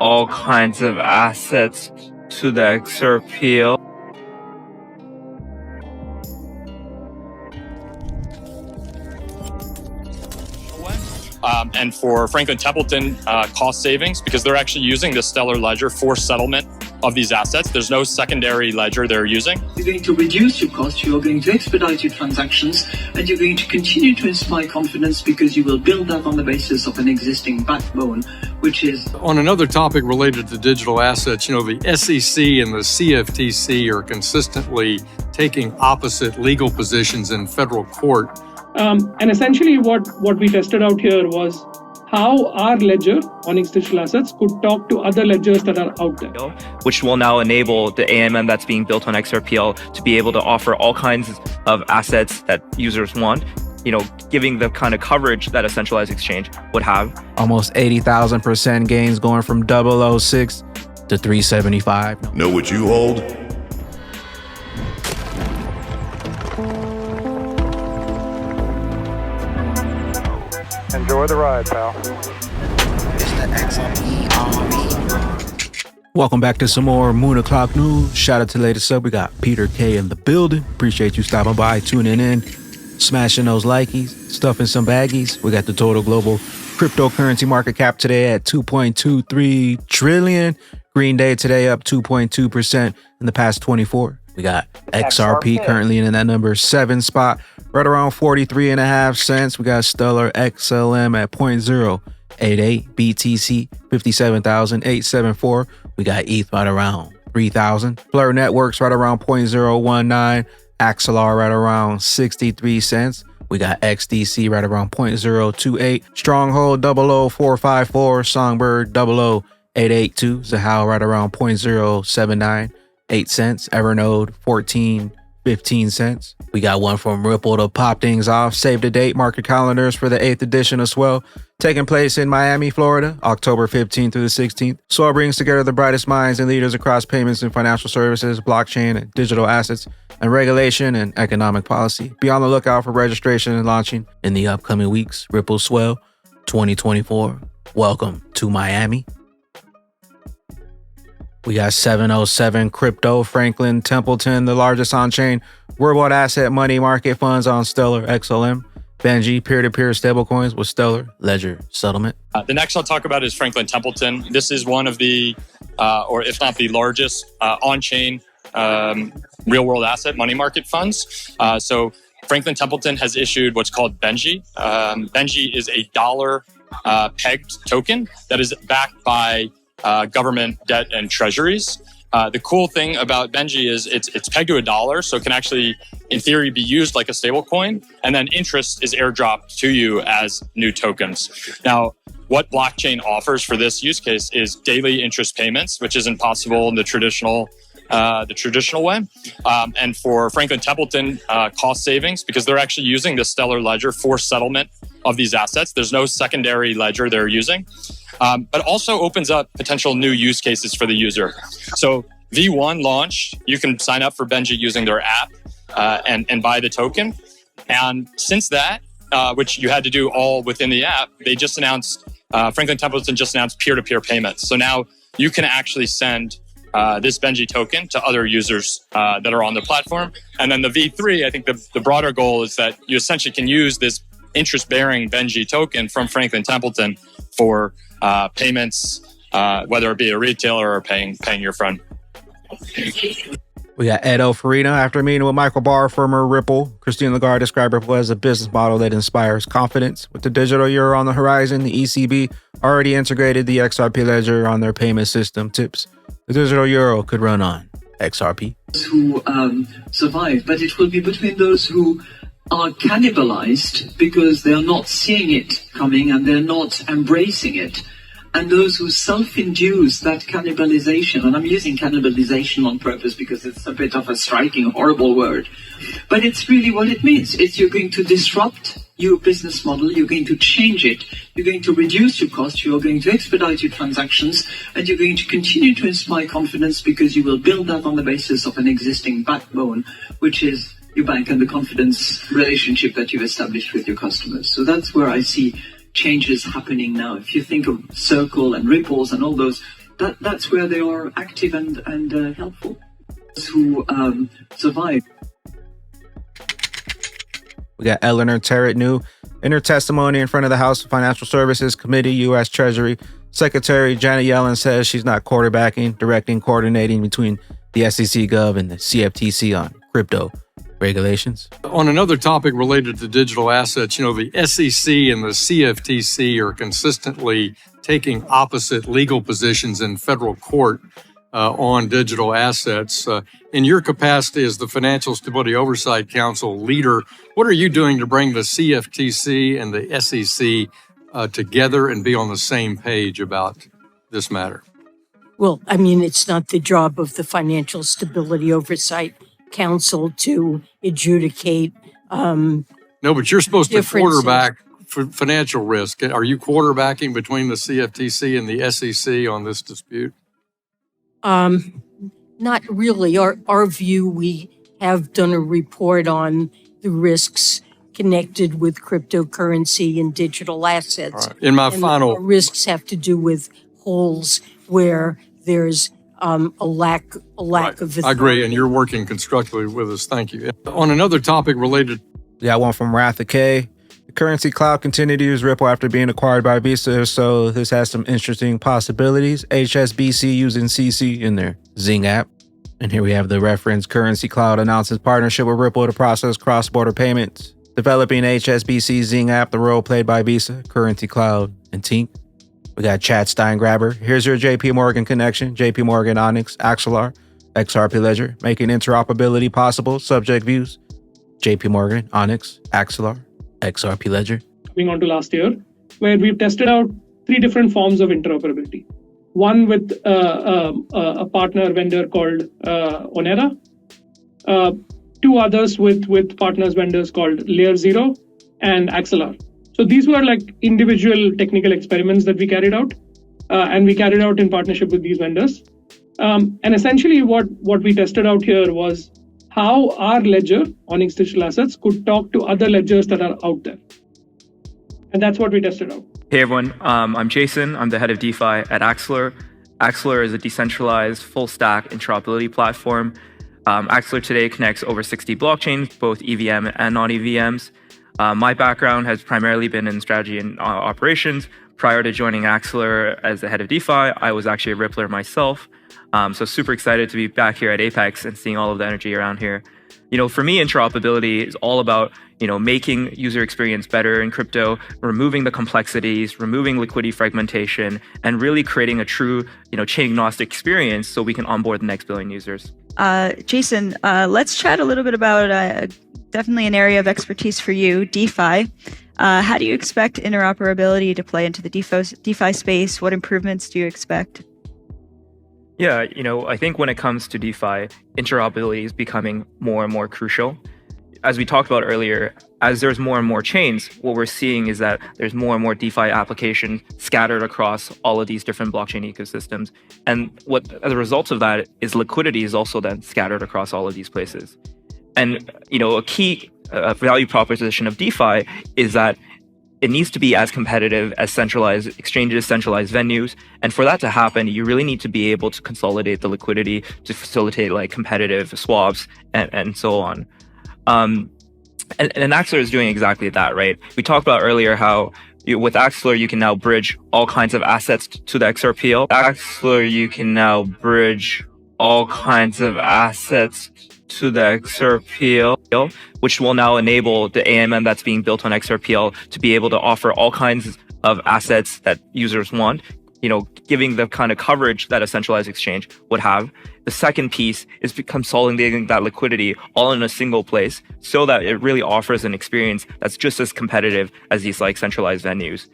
all kinds of assets to the XRP. And for Franklin Templeton, cost savings, because they're actually using the Stellar ledger for settlement of these assets. There's no secondary ledger they're using. You're going to reduce your cost, you're going to expedite your transactions, and you're going to continue to inspire confidence because you will build that on the basis of an existing backbone, which is... On another topic related to digital assets, the SEC and the CFTC are consistently taking opposite legal positions in federal court. And essentially what we tested out here was how our ledger, Onyx Digital Assets, could talk to other ledgers that are out there. Which will now enable the AMM that's being built on XRPL to be able to offer all kinds of assets that users want, giving the kind of coverage that a centralized exchange would have. Almost 80,000% gains going from 006 to 375. Know what you hold? Enjoy the ride, pal. It's the XRP Army. Welcome back to some more Moon O'Clock News. Shout out to the latest sub. We got Peter K in the building. Appreciate you stopping by, tuning in, smashing those likies, stuffing some baggies. We got the total global cryptocurrency market cap today at 2.23 trillion. Green Day today up 2.2% in the past 24. We got XRP currently in that number 7 spot, right around 43.5 cents. We got Stellar XLM at 0.088, BTC 57,874. We got ETH right around 3,000. Blur Networks right around 0.019, Axelar right around 63 cents. We got XDC right around 0.028, Stronghold 00454, Songbird 00882, Zahao right around 0.079. 8 cents, Evernode 14.15 cents. We got one from Ripple to pop things off. Save the date, market calendars for the 8th edition of Swell, taking place in Miami, Florida, October 15th through the 16th. Swell brings together the brightest minds and leaders across payments and financial services, blockchain and digital assets, and regulation and economic policy. Be on the lookout for registration and launching in the upcoming weeks. Ripple Swell 2024. Welcome to Miami. We got 707 Crypto, Franklin Templeton, the largest on-chain worldwide asset money market funds on Stellar XLM, Benji, peer-to-peer stablecoins with Stellar Ledger settlement. The next I'll talk about is Franklin Templeton. This is one of the, or if not the largest, on-chain real-world asset money market funds. So Franklin Templeton has issued what's called Benji. Benji is a dollar-pegged token that is backed by government debt and treasuries. The cool thing about Benji is it's pegged to $1, so it can actually, in theory, be used like a stable coin, and then interest is airdropped to you as new tokens. Now, what blockchain offers for this use case is daily interest payments, which isn't possible in the traditional way. And for Franklin Templeton, cost savings, because they're actually using the Stellar ledger for settlement of these assets. There's no secondary ledger they're using. But also opens up potential new use cases for the user. So V1 launched, you can sign up for Benji using their app and buy the token. And since that, which you had to do all within the app, they just announced, Franklin Templeton just announced peer-to-peer payments. So now you can actually send this Benji token to other users that are on the platform. And then the V3, I think the broader goal is that you essentially can use this interest-bearing Benji token from Franklin Templeton for payments, whether it be a retailer or paying your friend. We got Edo Farina after meeting with Michael Barr, former Ripple. Christine Lagarde described Ripple as a business model that inspires confidence. With the digital euro on the horizon, the ECB already integrated the XRP ledger on their payment system. Tips: the digital euro could run on XRP. Who survive, but it will be between those who are cannibalized because they are not seeing it coming and they're not embracing it, and those who self-induce that cannibalization. And I'm using cannibalization on purpose because it's a bit of a striking, horrible word, but it's really what it means. It's you're going to disrupt your business model, you're going to change it, you're going to reduce your cost, you're going to expedite your transactions, and you're going to continue to inspire confidence because you will build that on the basis of an existing backbone, which is your bank and the confidence relationship that you've established with your customers. So that's where I see changes happening now. If you think of Circle and Ripples and all those That's where they are active and helpful. Who survive. We got Eleanor Terrett-New in her testimony in front of the House Financial Services Committee, U.S. Treasury. Secretary Janet Yellen says she's not quarterbacking, directing, coordinating between the SEC Gov and the CFTC on crypto regulations. On another topic related to digital assets, the SEC and the CFTC are consistently taking opposite legal positions in federal court on digital assets. In your capacity as the Financial Stability Oversight Council leader, what are you doing to bring the CFTC and the SEC together and be on the same page about this matter? Well, it's not the job of the Financial Stability Oversight Council to adjudicate. No, but you're supposed to quarterback for financial risk. Are you quarterbacking between the CFTC and the SEC on this dispute? Not really. Our view, we have done a report on the risks connected with cryptocurrency and digital assets. Right. In my final risks have to do with holes where there's a lack right. of authority. I agree, and you're working constructively with us. Thank you. On another topic related, we got one from Ratha K. The currency cloud continued to use Ripple after being acquired by Visa, so this has some interesting possibilities. HSBC using CC in their Zing app. And here we have the reference. Currency Cloud announces partnership with Ripple to process cross-border payments. Developing HSBC Zing app, the role played by Visa, Currency Cloud, and Tink. We got Chad Steingraber. Here's your JP Morgan connection. JP Morgan, Onyx, Axelar, XRP Ledger, making interoperability possible. Subject views. JP Morgan, Onyx, Axelar, XRP Ledger. Coming on to last year, where we've tested out 3 different forms of interoperability. One with a partner vendor called Onera. 2 others with partners vendors called Layer 0 and Axelar. So these were like individual technical experiments that we carried out, and we carried out in partnership with these vendors. And essentially what we tested out here was how our ledger, Onyx Digital Assets, could talk to other ledgers that are out there. And that's what we tested out. Hey everyone, I'm Jason. I'm the head of DeFi at Axelar. Axelar is a decentralized full-stack interoperability platform. Axelar today connects over 60 blockchains, both EVM and non-EVMs. My background has primarily been in strategy and operations. Prior to joining Axelar as the head of DeFi, I was actually a Rippler myself. So super excited to be back here at Apex and seeing all of the energy around here. For me, interoperability is all about, making user experience better in crypto, removing the complexities, removing liquidity fragmentation, and really creating a true, chain agnostic experience so we can onboard the next billion users. Jason, let's chat a little bit about definitely an area of expertise for you, DeFi. How do you expect interoperability to play into the DeFi space? What improvements do you expect? Yeah, I think when it comes to DeFi, interoperability is becoming more and more crucial. As we talked about earlier, as there's more and more chains, what we're seeing is that there's more and more DeFi applications scattered across all of these different blockchain ecosystems. And as a result of that is liquidity is also then scattered across all of these places. And, a key value proposition of DeFi is that it needs to be as competitive as centralized exchanges, centralized venues. And for that to happen, you really need to be able to consolidate the liquidity to facilitate like competitive swaps and so on. And Axelar is doing exactly that, right? We talked about earlier how with Axelar, you can now bridge all kinds of assets to the XRPL. Axelar, you can now bridge all kinds of assets to the XRPL, which will now enable the AMM that's being built on XRPL to be able to offer all kinds of assets that users want, giving the kind of coverage that a centralized exchange would have. The second piece is consolidating that liquidity all in a single place so that it really offers an experience that's just as competitive as these like centralized venues.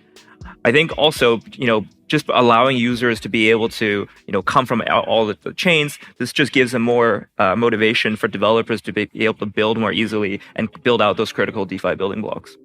I think also, just allowing users to be able to, come from all the chains, this just gives them more motivation for developers to be able to build more easily and build out those critical DeFi building blocks.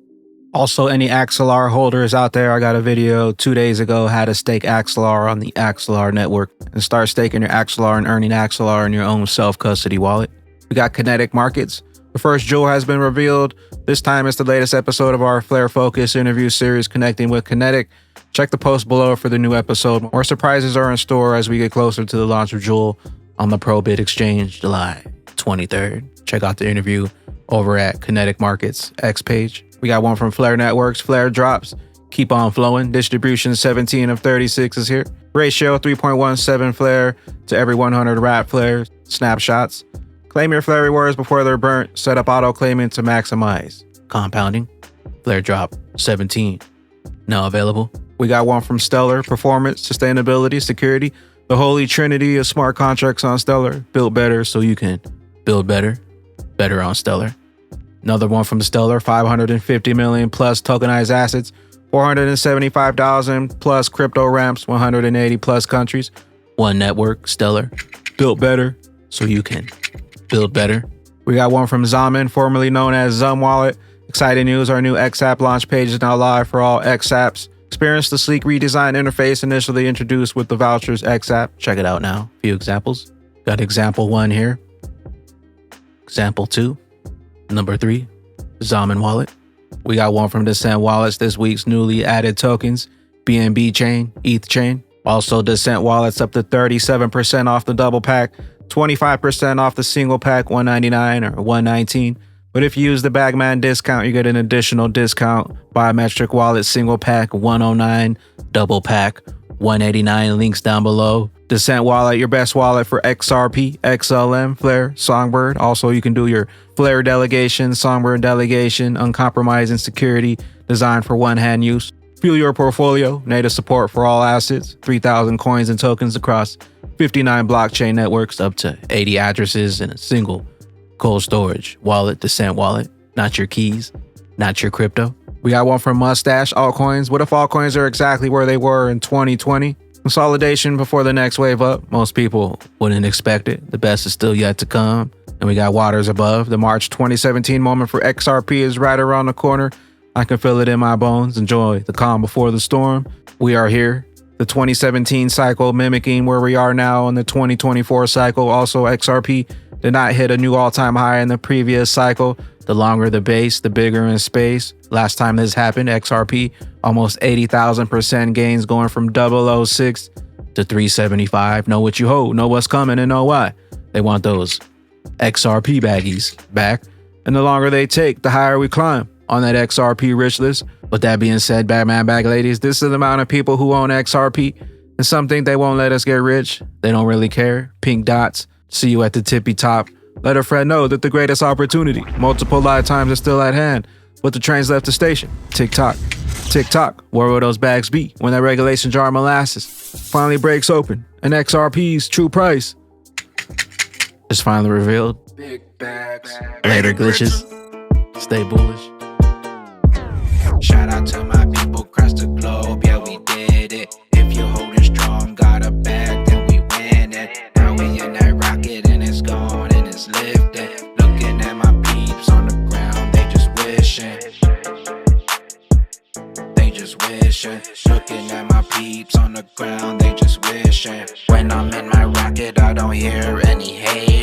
Also, any Axelar holders out there, I got a video 2 days ago how to stake Axelar on the Axelar network and start staking your Axelar and earning Axelar in your own self-custody wallet. We got Kinetic Markets. The first jewel has been revealed. This time it's the latest episode of our Flare Focus interview series connecting with Kinetic. Check the post below for the new episode. More surprises are in store as we get closer to the launch of Jewel on the Probit Exchange, July 23rd. Check out the interview over at Kinetic Markets X page. We got one from Flare Networks. Flare drops. Keep on flowing. Distribution 17 of 36 is here. Ratio 3.17 flare to every 100 wrap flares. Snapshots. Claim your flare rewards before they're burnt. Set up auto claiming to maximize compounding. Flare drop 17. Now available. We got one from Stellar. Performance, sustainability, security. The holy trinity of smart contracts on Stellar. Built better so you can build better. Better on Stellar. Another one from Stellar. 550 million plus tokenized assets. 475,000 plus crypto ramps. 180 plus countries. One network. Stellar. Built better so you can build better. We got one from Zaman, formerly known as Zum Wallet. Exciting news, our new XApp launch page is now live for all XApps. Experience the sleek redesigned interface initially introduced with the Vouchers XApp. Check it out now. A few examples. Got example 1 here. Example 2. Number 3, Zaman Wallet. We got one from Descent Wallets this week's newly added tokens. BNB chain, ETH chain. Also Descent Wallets up to 37% off the double pack. 25% off the single pack, $199 or $119. But if you use the Bagman discount, you get an additional discount. Biometric wallet, single pack, $109, double pack, $189. Links down below. Descent Wallet, your best wallet for XRP, XLM, Flare, Songbird. Also, you can do your Flare delegation, Songbird delegation, uncompromising security, designed for one-hand use. Fuel your portfolio, native support for all assets, 3,000 coins and tokens across 59 blockchain networks, up to 80 addresses in a single cold storage wallet. Descent Wallet, not your keys, not your crypto. We got one from Mustache altcoins. What if altcoins are exactly where they were in 2020? Consolidation before the next wave up. Most people wouldn't expect it. The best is still yet to come. And we got waters above. The March 2017 moment for XRP is right around the corner. I can feel it in my bones. Enjoy the calm before the storm. We are here. The 2017 cycle mimicking where we are now in the 2024 cycle. Also, XRP did not hit a new all-time high in the previous cycle. The longer the base, the bigger in space. Last time this happened, XRP almost 80,000% gains, going from 006 to 375. Know what you hold, know what's coming, and know why. They want those XRP baggies back. And the longer they take, the higher we climb on that XRP rich list. With that being said, Batman bag ladies, this is the amount of people who own XRP. And some think they won't let us get rich. They don't really care. Pink dots. See you at the tippy top. Let a friend know that the greatest opportunity, multiple lifetimes, is still at hand. But the train's left the station. Tick tock. Tick tock. Where will those bags be when that regulation jar of molasses finally breaks open and XRP's true price is finally revealed? Big bags. Later glitches. Stay bullish. Shout out to my people across the globe. Yeah, we did it. If you're holding strong, got a bag, then we win it. Now we in that rocket and it's gone and it's lifted. Looking at my peeps on the ground, they just wishing. They just wishing. Looking at my peeps on the ground, they just wishing. When I'm in my rocket, I don't hear any hate.